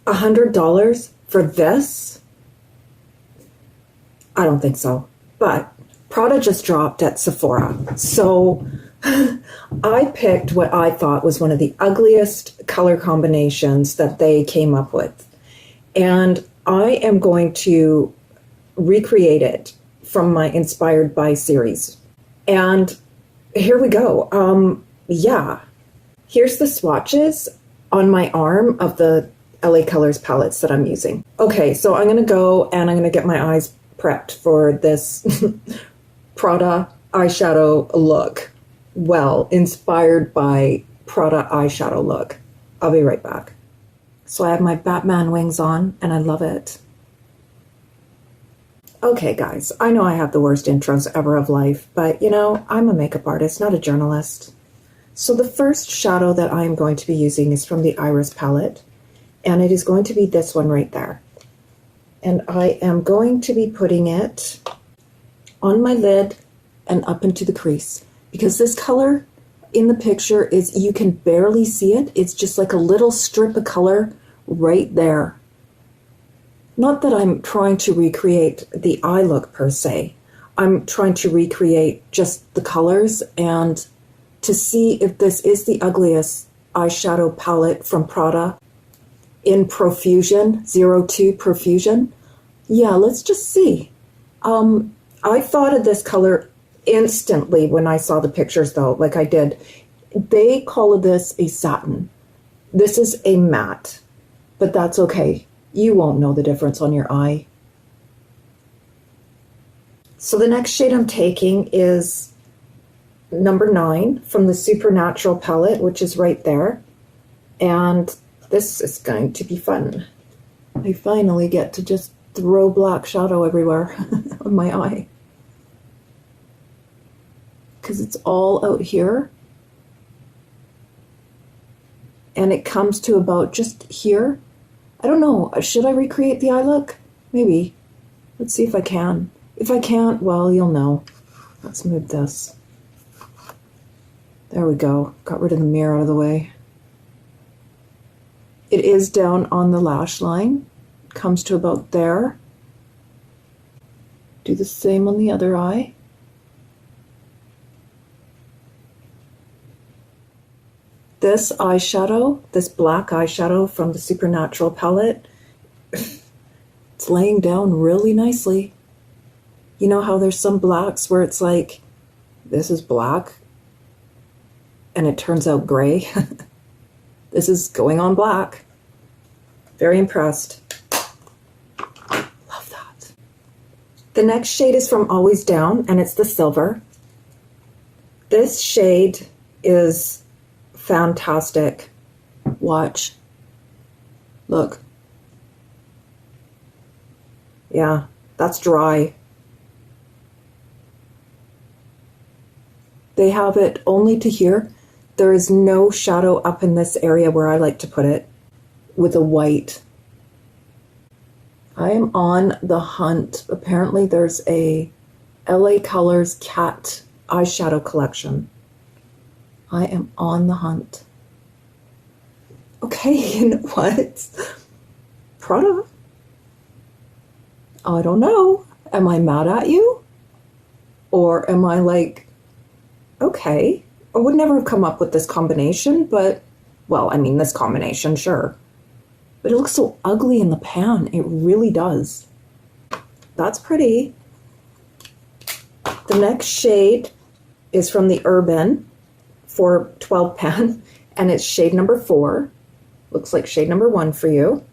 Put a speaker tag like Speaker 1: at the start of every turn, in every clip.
Speaker 1: $100 for this? I don't think so. But Prada just dropped at Sephora. So I picked what I thought was one of the ugliest color combinations that they came up with. And I am going to recreate it from my Inspired By series. And here we go. Yeah. Here's the swatches on my arm of the LA Colors palettes that I'm using. Okay, so I'm going to go and I'm going to get my eyes prepped for this Prada eyeshadow look. Well, inspired by Prada eyeshadow look. I'll be right back. So I have my Batman wings on and I love it. Okay, guys, I know I have the worst intros ever of life, but you know, I'm a makeup artist, not a journalist. So the first shadow that I'm going to be using is from the Iris palette, and it is going to be this one right there. And I am going to be putting it on my lid and up into the crease, because this color in the picture is, you can barely see it. It's just like a little strip of color right there. Not that I'm trying to recreate the eye look per se. I'm trying to recreate just the colors and to see if this is the ugliest eyeshadow palette from Prada in Profusion, 02 Profusion. Yeah, let's just see. I thought of this color instantly when I saw the pictures though, like I did. They call this a satin. This is a matte, but that's okay. You won't know the difference on your eye. So the next shade I'm taking is number 9 from the Supernatural palette, which is right there. And this is going to be fun. I finally get to just throw black shadow everywhere on my eye. Because it's all out here. And it comes to about just here. I don't know, should I recreate the eye look? Maybe. Let's see if I can. If I can't, well, you'll know. Let's move this. There we go. Got rid of the mirror out of the way. It is down on the lash line. Comes to about there. Do the same on the other eye. This eyeshadow, this black eyeshadow from the Supernatural palette, it's laying down really nicely. You know how there's some blacks where it's like, this is black, and it turns out gray? This is going on black. Very impressed. Love that. The next shade is from Always Down, and it's the silver. This shade is fantastic. Watch. Look. Yeah, that's dry. They have it only to here. There is no shadow up in this area where I like to put it with a white. I am on the hunt. Apparently there's a LA Colors cat eyeshadow collection. I am on the hunt. Okay, you know what? Prada? I don't know. Am I mad at you? Or am I like, okay, I would never have come up with this combination, but, well, I mean, this combination, sure. But it looks so ugly in the pan. It really does. That's pretty. The next shade is from the Urban 412 pan, and it's shade number 4. Looks like shade number 1 for you.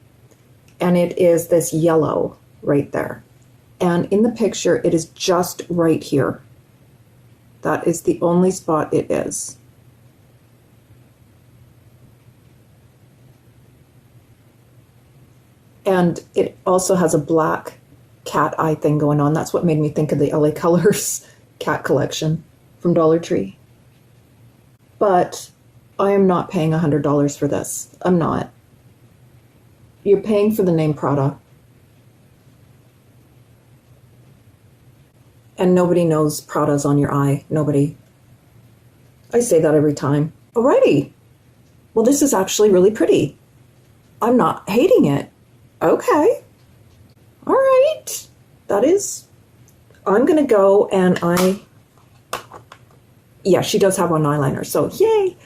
Speaker 1: And it is this yellow right there. And in the picture, it is just right here. That is the only spot it is. And it also has a black cat eye thing going on. That's what made me think of the LA Colors cat collection from Dollartree. But I am not paying $100 for this. I'm not. You're paying for the name Prada. And nobody knows Prada's on your eye. Nobody. I say that every time. Alrighty. Well, this is actually really pretty. I'm not hating it. Okay. All right. I'm going to go and yeah, she does have on eyeliner. So yay.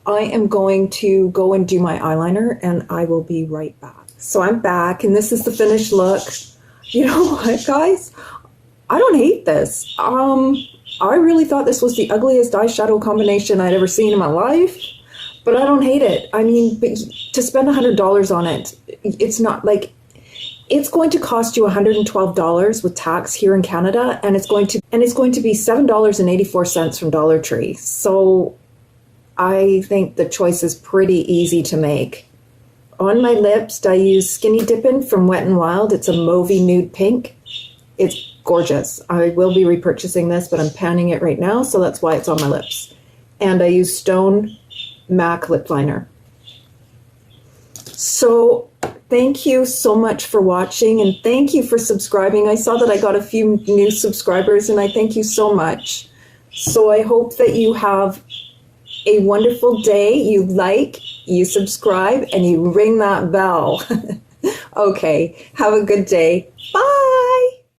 Speaker 1: I am going to go and do my eyeliner and I will be right back. So I'm back and this is the finished look. You know what, guys? I don't hate this. I really thought this was the ugliest eyeshadow combination I'd ever seen in my life, but I don't hate it. I mean, but to spend $100 on it, it's not like, it's going to cost you $112 with tax here in Canada, and it's going to be $7.84 from Dollar Tree. So I think the choice is pretty easy to make. On my lips, I use Skinny Dippin' from Wet n Wild. It's a mauvey nude pink. It's gorgeous. I will be repurchasing this, but I'm panning it right now, so that's why it's on my lips. And I use Stone MAC lip liner. So thank you so much for watching, and thank you for subscribing. I saw that I got a few new subscribers, and I thank you so much. So I hope that you have a wonderful day. You like, you subscribe, and you ring that bell. Okay, have a good day. Bye.